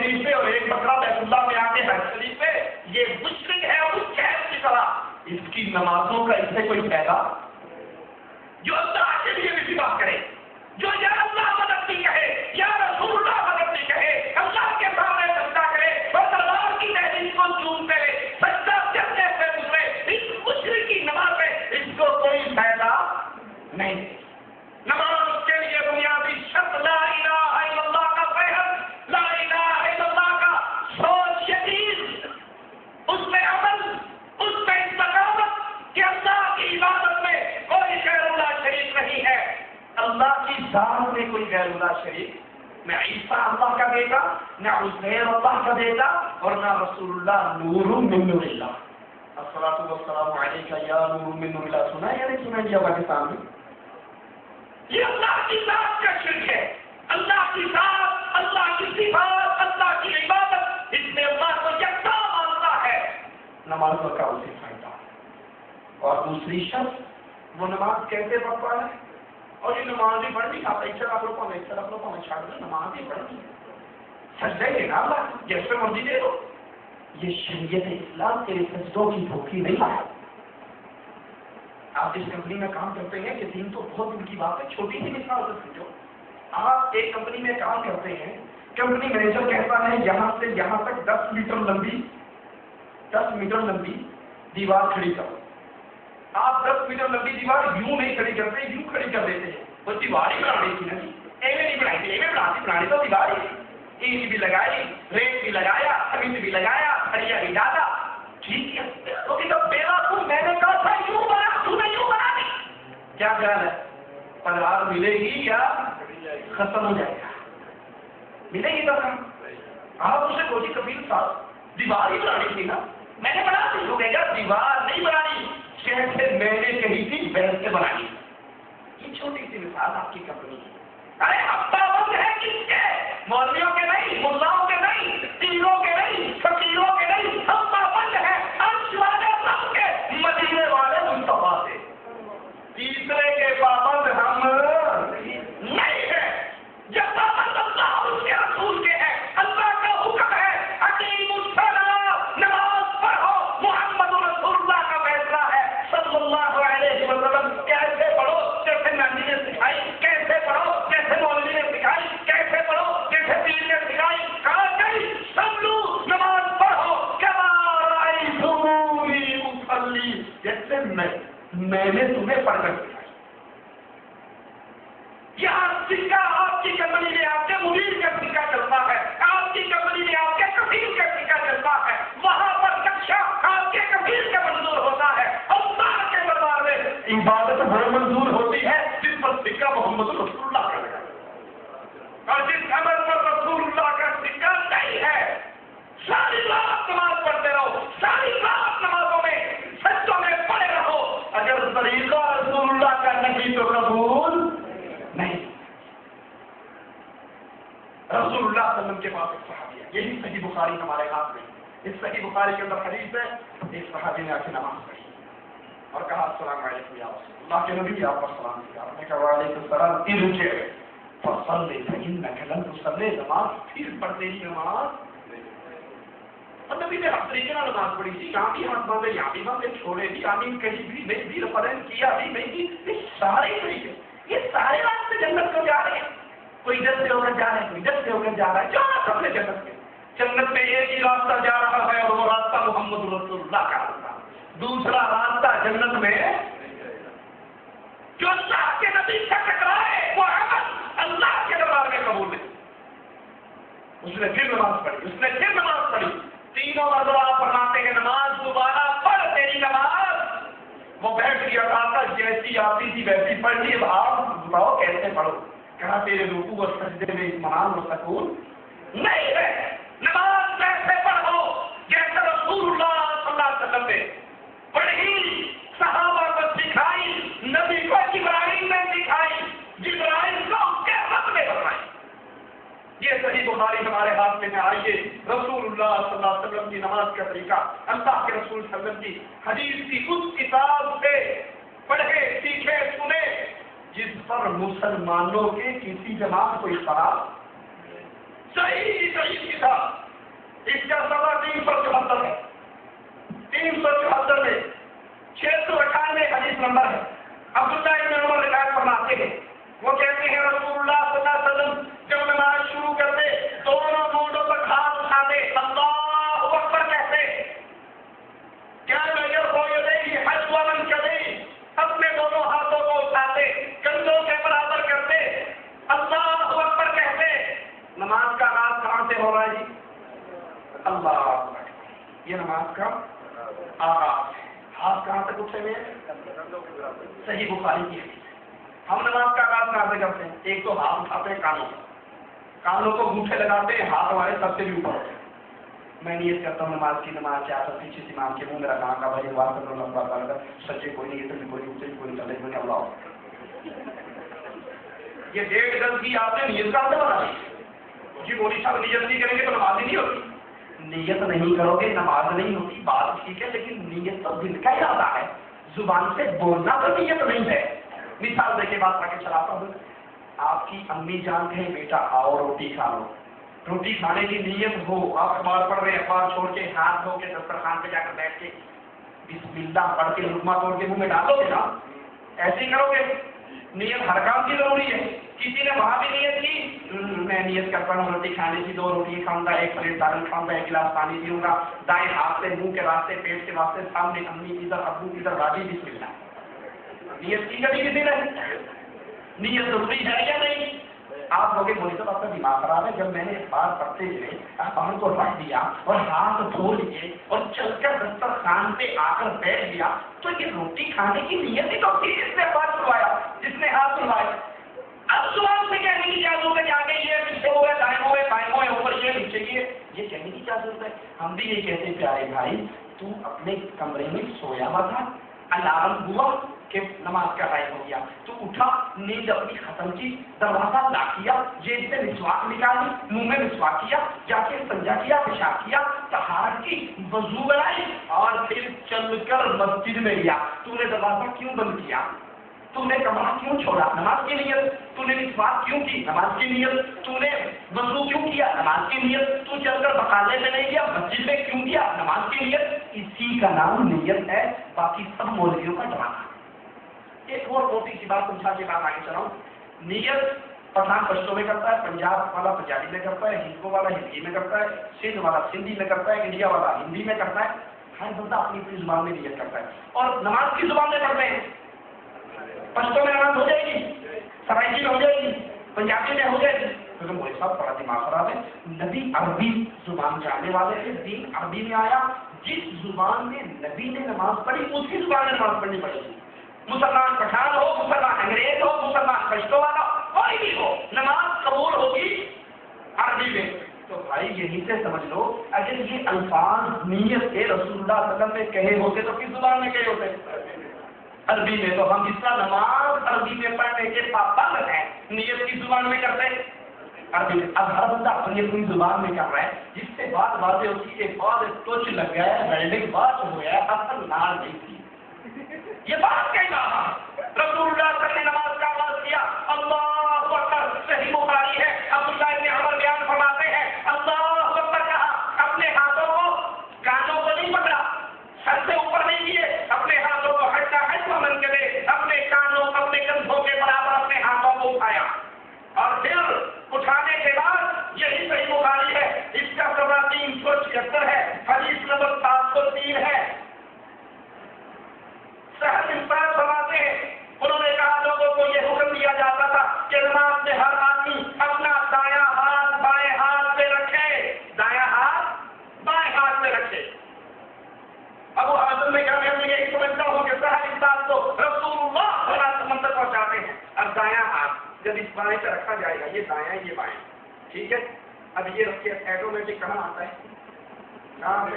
शरीफ पे और एक बकरा बैतुल्लाह में आके हज शरीफ पे, ये मुशरिक है उस कैद की तरह। इसकी नमाजों का इससे कोई फायदा? जो अल्लाह के लिए भी बात करे, जो या अल्लाह मदद नहीं कहे, या रसूलुल्लाह मदद नहीं कहे, अल्लाह के सामने सजदा करे और दरबार की दहलीज को चूमते हुए सजदा करने से गुजरे, इस मुशरिक की नमाज में इसको कोई फायदा नहीं। नमाज के लिए बुनियादी शर्त ला इलाहा इल्लल्लाह का फहम, ला इलाहा इल्लल्लाह का सोच यकीन, उसमें अमल, उसमें इस्तकामत कि अल्लाह की इबादत में कोई गैरुल्लाह शरीक नहीं है, अल्लाह की जात में कोई गैरुल्लाह शरीक, न ईसा अल्लाह का बेटा, न उज़ैर अल्लाह का बेटा, और न रसूलुल्लाह नूरुम मिन नूरिल्लाह। अस्सलातु वस्सलामु अलैका या नूरुम मिन नूरिल्लाह। सुना या नहीं सुना जी आपके सामने? ये अल्लाह की जात का शिर्क है। अल्लाह की जात, अल्लाह की सिफात, अल्लाह की इबादत, इसमें अल्लाह को यकता मानता है, नमाज का उसे फायदा। और दूसरी शर्त, वो नमाज कैसे पढ़ता है? और ये नमाज ही पढ़नी, आप एक तरफ लो पाने, एक तरफ लो पाने, छाड़ दो, नमाज ही पढ़नी, सजदे देना अल्लाह जैसे मर्जी दे दो। ये शरीयत इस्लाम के सजदों की भूखी नहीं है। आप जिस कंपनी में काम करते हैं, ये दिन तो बहुत दिन की बात है, छोटी सी मिसाल से समझो। आप एक कंपनी में काम करते हैं, कंपनी मैनेजर कहता है यहाँ से यहाँ तक 10 मीटर लंबी दीवार खड़ी करो। आप 10 मीटर लंबी दीवार यूं नहीं खड़ी करते, यूं खड़ी कर देते हैं। वो दीवार ही बनानी थी ना जी, एवं नहीं बनाई थी, एवं बनानी तो दीवार ही, ईंट भी लगाई, रेत भी लगाया, सीमेंट भी लगाया, सरिया भी डाला, ठीक है। तो बेवकूफ, मैंने कहा था यूं बना, तूने यूं बना दी। क्या ख्याल है, पगार मिलेगी या खत्म हो जाएगा? मिलेगी तो आप उसे बोली कबीर साहब दीवार ही बनानी थी ना, मैंने बना दी। तो कहेगा दीवार नहीं बनानी, कैसे मैंने कही थी वैसे बनानी। ये छोटी सी मिसाल आपकी कंपनी की। अरे हफ्ता बंद है किसके? मौलवियों के नहीं, मुल्लाओं के नहीं, पीरों के नहीं, फकीरों के नहीं, हफ्ता बंद है अर्श वाले रब के, मदीने वाले मुस्तफा से। तीसरे के पाबंद हम नहीं है। जब पाबंद अल्लाह और उसके रसूल के हैं, अल्लाह का हुक्म है अकीमुस्सलाह, नमाज पढ़ो, मुहम्मद रसूलुल्लाह का फैसला है सल्लल्लाहु अलैहि वसल्लम। कैसे पढ़ो? जैसे नबी ने सिखाई। कैसे पढ़ो? जैसे मौलवी ने सिखाई। कैसे पढ़ो? जैसे पीर ने सिखाई। कहा गई सल्लू, नमाज पढ़ो, कमा रायतुमूनी उसल्ली, जैसे मैंने तुम्हें पढ़कर सिखाई। यहाँ सिक्का आपकी कंपनी में आपके मुरीद का सिक्का चलता है, आपकी कंपनी में आपके कबीर का सिक्का चलता है, वहां पर नक्शा आपके कबीर का मंजूर होता है। अल्लाह के दरबार में इबादत वो मंजूर होती है जिस पर सिक्का मोहम्मद रसूलुल्लाह का लगा, और जिस अमल पर रसूलुल्लाह का सिक्का नहीं है, सारी रात नमाज पढ़ते रहो, सारी रात नमाजों में सज्जों में पड़े रहो, अगर तरीका रसूलुल्लाह का नहीं तो कबूल नहीं। रसूलुल्लाह सल्लल्लाहु अलैहि वसल्लम के पास एक सहाबी है, यही सही बुखारी हमारे हाथ में, इस सही बुखारी के अंदर हदीस है, एक सहाबी ने आके नमाज पढ़ी और कहा अस्सलाम वालेकुम या रसूल अल्लाह के नबी, आप पर सलाम किया। आपने कहा वालेकुम सलाम, इरजे फसल्ली फइन्नका लन तुसल्ली, नमाज फिर पढ़ तेरी नमाज। और नबी ने हर तरीके से नमाज पढ़ी थी, यहाँ भी हाथ बांधे, यहाँ भी बांधे, छोड़े भी, आमीन कही भी, नहीं भी, रेफरेंस किया भी, नहीं भी, ये सारे तरीके, ये सारे रास्ते जन्नत को जा रहे हैं। कोई इधर से होकर जा रहा है, कोई इधर से होकर जा रहा है, जो सबने जन्नत में, जन्नत में एक ही रास्ता जा रहा है और वो रास्ता मोहम्मद रसूलुल्लाह का रास्ता। दूसरा रास्ता जन्नत में जो अल्लाह के नबी से टकराए वो अमल अल्लाह के दरबार में कबूल नहीं। उसने फिर नमाज पढ़ी, तीनों मरतबा फरमाते हैं नमाज दोबारा पढ़ तेरी नमाज। वो बैठ गया, कहा जैसी आती थी वैसी पढ़ ली, अब आप बताओ कैसे पढ़ो। कहा तेरे रुकू और सजदे में इत्मीनान और सुकून नहीं है, नमाज कैसे पढ़ो जैसे रसूलुल्लाह सल्लल्लाहु अलैहि वसल्लम ने पढ़ी, सहाबा को सिखाई, नबी को जिब्राइल ने सिखाई, जिब्राइल को उसके रब ने बताई। ये सही बुखारी हमारे हाथ में है। आइए रसूलुल्लाह सल्लल्लाहु अलैहि वसल्लम की नमाज का तरीका, अल्लाह के रसूल सल्लल्लाहु अलैहि वसल्लम की हदीस की उस किताब से पढ़े, सीखे, सुने जिस पर मुसलमानों के किसी जमात को इख्तलाफ, सही की था, इसका सवा 374 है। 374 में 698 हदीस नंबर है। अब्दुल्लाह इब्न उमर रिवायत फरमाते हैं, वो कहते हैं रसूलुल्लाह सल्लल्लाहु अलैहि वसल्लम जब नमाज शुरू करते दोनों मोड़ों पर हाथ उठाते, अल्लाहु अकबर कहते, क्या नजर हो यदि हजवन करे, अपने दोनों हाथों को उठाते, कंधों के बराबर करते, अल्लाहु अकबर कहते। नमाज का आगाज कहां से हो रहा है जी? अल्लाह अकबर। ये नमाज का आगाज है। हाथ कहां तक उठे हुए हैं? सही बुखारी की हदीस। हम नमाज का आगाज कहां से करते हैं? एक तो हाथ उठाते हैं कानों को अंगूठे लगाते हैं, हाथ हमारे सबसे भी ऊपर होते हैं। मैं नियत करता हूँ नमाज की, नमाज क्या था पीछे से इमाम के मुंह मेरा कहाँ का भाई वार कर लो लंबा कर सच्चे कोई नहीं, इतने कोई ऊंचे कोई चले कोई अल्लाह। ये 1.5 गज की आपने नियत कहाँ से बना दी जी? मोदी साहब नियत नहीं करेंगे तो नमाज ही नहीं होती। नियत नहीं करोगे नमाज नहीं होती, बात ठीक है, लेकिन नियत तो दिल का इरादा है, जुबान से बोलना तो नियत नहीं है। मिसाल देके बात आगे चलाता हूँ। आपकी अम्मी जान कहे बेटा आओ रोटी खा लो, रोटी खाने की नीयत हो, आप अखबार पढ़ रहे, अखबार छोड़ के हाथ धो के दस्तरखान पे जाकर बैठ के बिस्मिल्लाह पढ़ के लुकमा तोड़ के मुंह में डालोगे ना, ऐसे ही करोगे। नियत हर काम की जरूरी है। किसी ने वहां भी नियत की, मैं नियत करता हूँ रोटी खाने की, 2 रोटी खाऊंगा, 1 प्लेट दाल खाऊंगा, 1 गिलास पानी पीऊंगा, दाएं हाथ से मुंह के रास्ते पेट के रास्ते सामने अम्मी इधर अब्बू इधर बाजी बिस्मिल्लाह। नियत की कभी किसी ने? नियत जरूरी है या नहीं? आप लोग बोले तो आपका दिमाग खराब है। जब मैंने अखबार पढ़ते हुए अखबार को रख दिया और हाथ धो लिए और चलकर दस्तरखान पे आकर बैठ गया, तो ये रोटी खाने की नियत ही तो थी जिसने अखबार खुलवाया, जिसने हाथ खुलवाया। अब सुबह से कहने की क्या जरूरत है? आगे ये पीछे हुए, दाएं हुए, बाएं हुए, ऊपर ये नीचे ये कहने की क्या जरूरत है? हम भी ये कहते प्यारे भाई, तू अपने कमरे में सोया हुआ था, अलार्म हुआ कि नमाज का टाइम हो गया, तू उठा, नींद अपनी खत्म की, दरवाजा लॉक किया, जेब से मिसवाक निकाली, मुंह में मिसवाक किया, जाके संजा किया, पेशाब किया, तहारत की, वजू बनाई और फिर चलकर मस्जिद में गया। तूने दरवाजा क्यों बंद किया? तूने कमरा क्यों छोड़ा? नमाज की नियत। तूने मिसवाक क्यों की? नमाज की नियत। तूने वजू क्यों किया? नमाज की नियत। तू चलकर बकाले में नहीं गया, मस्जिद में क्यों गया? नमाज की नियत। इसी का नाम नियत है, बाकी सब मौलवियों का ड्रामा। एक और मोटी सी बात समझा के बात आगे चलाऊं। नियत पठान पश्तो में करता है, पंजाब वाला पंजाबी में करता है, हिंदू वाला हिंदी में करता है, सिंध वाला सिंधी में करता है, इंडिया वाला हिंदी में करता है। हर बंदा अपनी अपनी जुबान में नियत करता है। और नमाज की जुबान में पढ़ते हैं। पश्तो में नमाज हो जाएगी, सराइकी में हो जाएगी, पंजाबी में हो जाएगी। तो तुम बोले साहब बड़ा दिमाग खराब है। नबी अरबी जुबान जानने वाले थे, दीन अरबी में आया। जिस जुबान में नबी ने नमाज पढ़ी उसी जुबान में नमाज पढ़नी पड़ेगी। मुसलमान पठान हो, मुसलमान अंग्रेज हो, मुसलमान पश्तो वाला कोई भी हो, नमाज कबूल होगी अरबी में। तो भाई यहीं से समझ लो, अगर ये अल्फाज नियत के रसूलुल्लाह सल्लल्लाहु अलैहि वसल्लम ने कहे होते तो किस जुबान में कहे होते? अरबी में। तो हम जिसका नमाज अरबी में पढ़ने के पाबंद हैं, नियत की जुबान में करते हैं अरबी में। अब हर बंदा अपनी अपनी जुबान में कर रहा है, जिससे बात बातें होती है, बाद टोच लग गया है, वेल्डिंग बात हो गया है, असल नाल नहीं थी। ये बात कहना रसूलुल्लाह सल्लल्लाहु अलैहि वसल्लम ने नमाज का आगाज किया, अल्लाहु अकबर, सही बुखारी है। अब्दुल्लाह इब्न उमर बयान फरमाते हैं, अल्लाहु अकबर कहा, अपने हाथों को कानों को नहीं पकड़ा, सर से ऊपर नहीं किए, अपने हाथों को हटका हटका मन के दे, अपने कानों अपने कंधों के बराबर अपने हाथों को उठाया और फिर उठाने के बाद यही सही बुखारी है, इसका सवा 376 है, हदीस नंबर 703 है। सहज इंसान फरमाते हैं, उन्होंने कहा लोगों को यह हुक्म दिया जाता था कि नमाज में हर आदमी अपना दायां हाथ बाएं हाथ पे रखे, दायां हाथ बाएं हाथ पे रखे। अब वो हाथ में क्या मैं यही समझता हूँ कि सहज इंसान तो रसूलुल्लाह मंदिर पहुंचाते हैं। अब दायां हाथ जब इस बाएं पे रखा जाएगा, ये दायां ये बाएं, ठीक है। अब ये रखिए, ऑटोमेटिक कहाँ आता है? कहाँ पे?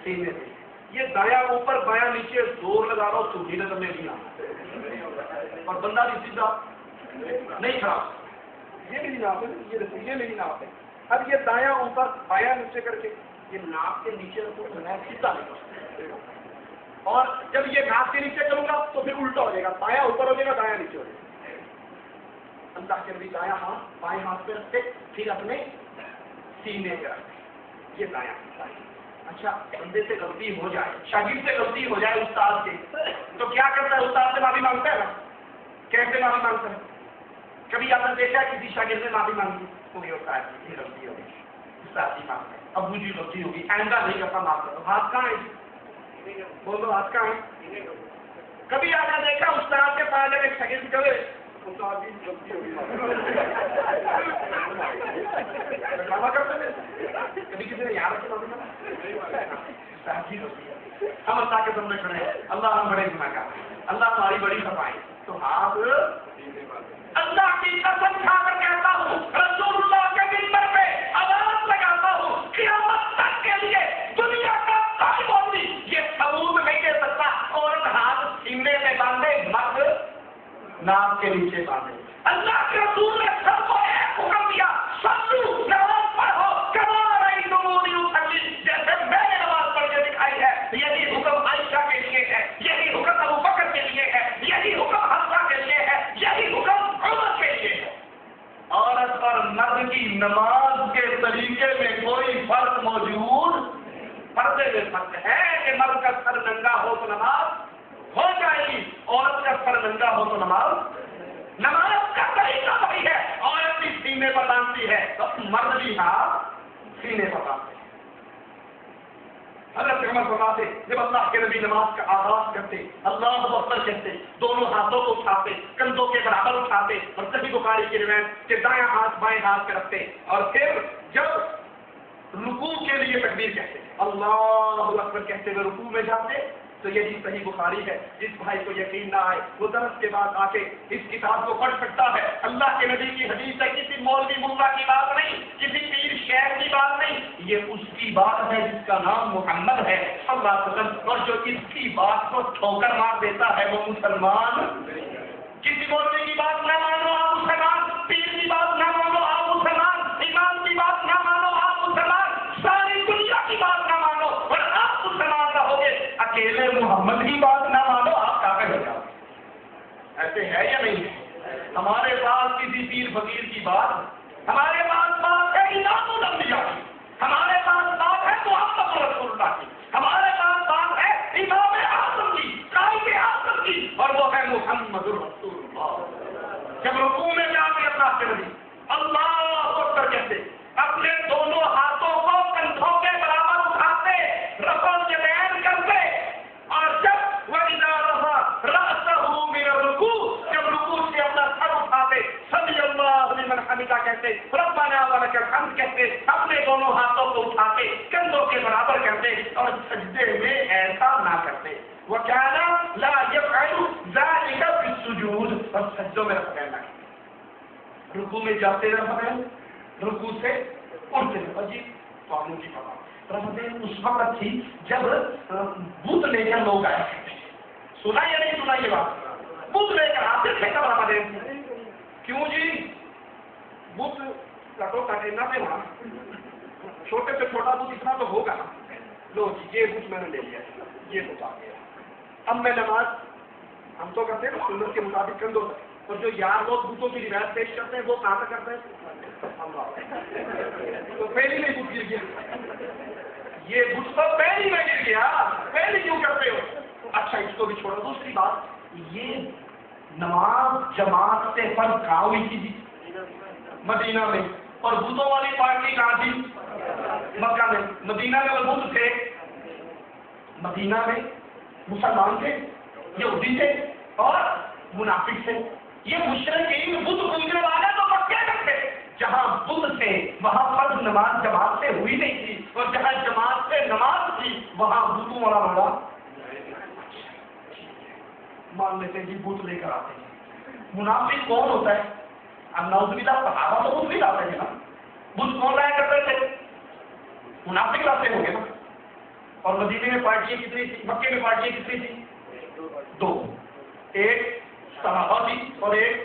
सीने पे। ये दायां ऊपर बायां नीचे जोर लगा रहा हो, सूझी तो नहीं ना, और बंदा भी सीधा नहीं खड़ा, ये मेरी नाप है, ये मेरी नाप है। अब ये दायां ऊपर बायां नीचे करके ये नाप के नीचे रखो, सीधा नहीं। और जब ये नाप के नीचे करूंगा तो फिर उल्टा हो जाएगा, बायां ऊपर हो जाएगा, दायां नीचे हो जाएगा। अल्लाह के नबी दायां हाथ बाएं हाथ पे रखते, फिर अपने सीने पे रख, ये दायां हिस्सा है। अच्छा, बंदे से गलती हो जाए, शागिर्द से गलती हो जाए उस्ताद से, तो क्या करता है? उस्ताद से माफी मांगता है ना? कैसे माफी मांगता है? कभी आपने देखा किसी शागिर्द ने माफी मांगी? तो ये होता है ये गलती हो गई, उस्ताद जी माफ करें, अबू जी गलती होगी, आइंदा नहीं करता, माफ करो। हाथ कहाँ है? बोलो, हाथ कहाँ है? कभी आपने देखा उस्ताद के पास एक शागिर्द करे, उस्ताद जी गलती होगी, ड्रामा करते हैं? कभी किसी ने याद रखा? हम अल्लाह के सामने खड़े हैं, अल्लाह हम बड़े गुनाहगार, अल्लाह हमारी बड़ी खताएं, तो हाथ अल्लाह की कसम खाकर कहता हूँ, रसूलुल्लाह के मिंबर पे आवाज लगाता हूँ, क़यामत तक के लिए दुनिया का कोई मौलवी ये सबूत नहीं दे सकता औरत हाथ सीने में बांधे, मर्द नाक के नीचे बांधे। अल्लाह के रसूल ने सबको एक हुक्म दिया, सल्लू, नमाज पढ़ो, कमा रही तुमूनी उसल्ली, जैसे मैंने नमाज पढ़ के दिखाई है। यही हुक्म आयशा के लिए है, यही हुक्म अबू बकर के लिए है, यही हुक्म हफ्सा के लिए है, यही हुक्म उमर के लिए है। औरत और मर्द की नमाज के तरीके में कोई फर्क मौजूद, पर्दे में फर्क है कि मर्द का सर नंगा हो तो नमाज हो जाएगी, औरत का सर नंगा हो तो नमाज का तरीका वही है। औरत भी सीने पर बांधती है तो मर्द भी हाथ सीने पर बांधते हैं। हज़रत उमर फरमाते, जब अल्लाह के नबी नमाज का आगाज करते, अल्लाहु अकबर कहते, दोनों हाथों को उठाते, कंधों के बराबर उठाते और सही बुखारी की रिवायत के दायां हाथ बाएं हाथ पे रखते, और फिर जब रुकू के लिए तकबीर कहते, अल्लाहु अकबर कहते हुए रुकू में जाते, तो यही सही बुखारी है। जिस भाई को यकीन ना आए वो दरस के बाद आके इस किताब को पढ़ सकता है। अल्लाह के नबी की हदीस है, किसी मौलवी मुल्ला की बात नहीं, किसी पीर शेख की बात नहीं, ये उसकी बात है जिसका नाम मोहम्मद है सल्लल्लाहु अलैहि वसल्लम, और जो इसकी बात को ठोकर मार देता है वो मुसलमान। किसी मौलवी की बात ना मानो आप मुसलमान, पीर की बात ना मानो आप मुसलमान, इमाम की बात ना मानो आप मुसलमान, सारी दुनिया की बात ना मानो और आप मुसलमान रहोगे। अकेले मोहम्मद की बात ना मानो आप काफिर हो जाओगे। ऐसे है या नहीं है? हमारे पास किसी पीर फकीर की बात, हमारे पास बात है इमामुल अंबिया की, हमारे पास बात है मुहम्मद रसूलुल्लाह की, हमारे पास बात है इमाम आज़म की, कायद आज़म की, और वो है मुहम्मद रसूलुल्लाह। जब रुकू में जाके अल्लाह के नबी अल्लाहु अकबर कहते, अपने दोनों हाथों को कंधों के बराबर उठाते, रफ़अ यदैन करते, और जब वइज़ा रफ़अ रअसहु मिन रुकू, जब रुकू से अपना सर उठाते, समी अल्लाहु लिमन हमिदा कहते, रब्बना व लकल हम्द कहते, अपने दोनों हाथों को उठाते, कंधों के बराबर करते, और सजदे में ऐसा ना करते। वकाना ला यफ़अलु ज़ालिका फिस्सुजूद, और सजदों में रफ़अ ना करते। रुकू में जाते रफ़अ, रुकू से उठते रफ़अ। जी तो आप लोग की पता रफ़अ उस वक्त थी जब बुत लेकर लोग आया करते थे। सुना या नहीं सुना ये बात? बुत लेकर आते थे कब रफ़अ? क्यों जी? बुत कटो कटेना पे वहां छोटे से छोटा बुत इतना तो होगा ना। लो जी ये बुत मैंने ले लिया, ये बुत आ गया, अब मैं नमाज हम तो करते हैं ना सुन्नत के मुताबिक कंधों तक, और जो यार लोग बुतों की रिवायत पेश करते हैं वो कहाँ तक करते हैं? अल्लाह। तो पहली में बुत गिर गया, ये बुत तो पहली में गिर गया, पहली क्यों करते हो? अच्छा इसको भी छोड़ो। दूसरी बात, ये नमाज जमात से फर्ज कहाँ हुई थी जी? मदीना में। और बुतों वाली पार्टी कहाँ थी? मक्का में। मदीना में वो बुत थे, मदीना में मुसलमान थे, यहूदी थे और मुनाफिक थे। ये मुशरिकीन बुत पूजने वाले तो मक्के में थे। जहाँ बुत थे वहाँ फर्ज नमाज जमात से हुई नहीं थी, और जहाँ जमात से नमाज थी वहाँ बुतों वाला रोड़ा मान लेते हैं जी, बुत लेकर आते हैं। मुनाफिक कौन होता है? अब नौजुबिल्लाह सहाबा तो बुत भी लाते हैं ना, बुत कौन लाया करते थे? मुनाफिक लाते होंगे ना। और मदीने में पार्टियां कितनी थी, मक्के में पार्टियां कितनी थी? दो, एक सहाबा थी और एक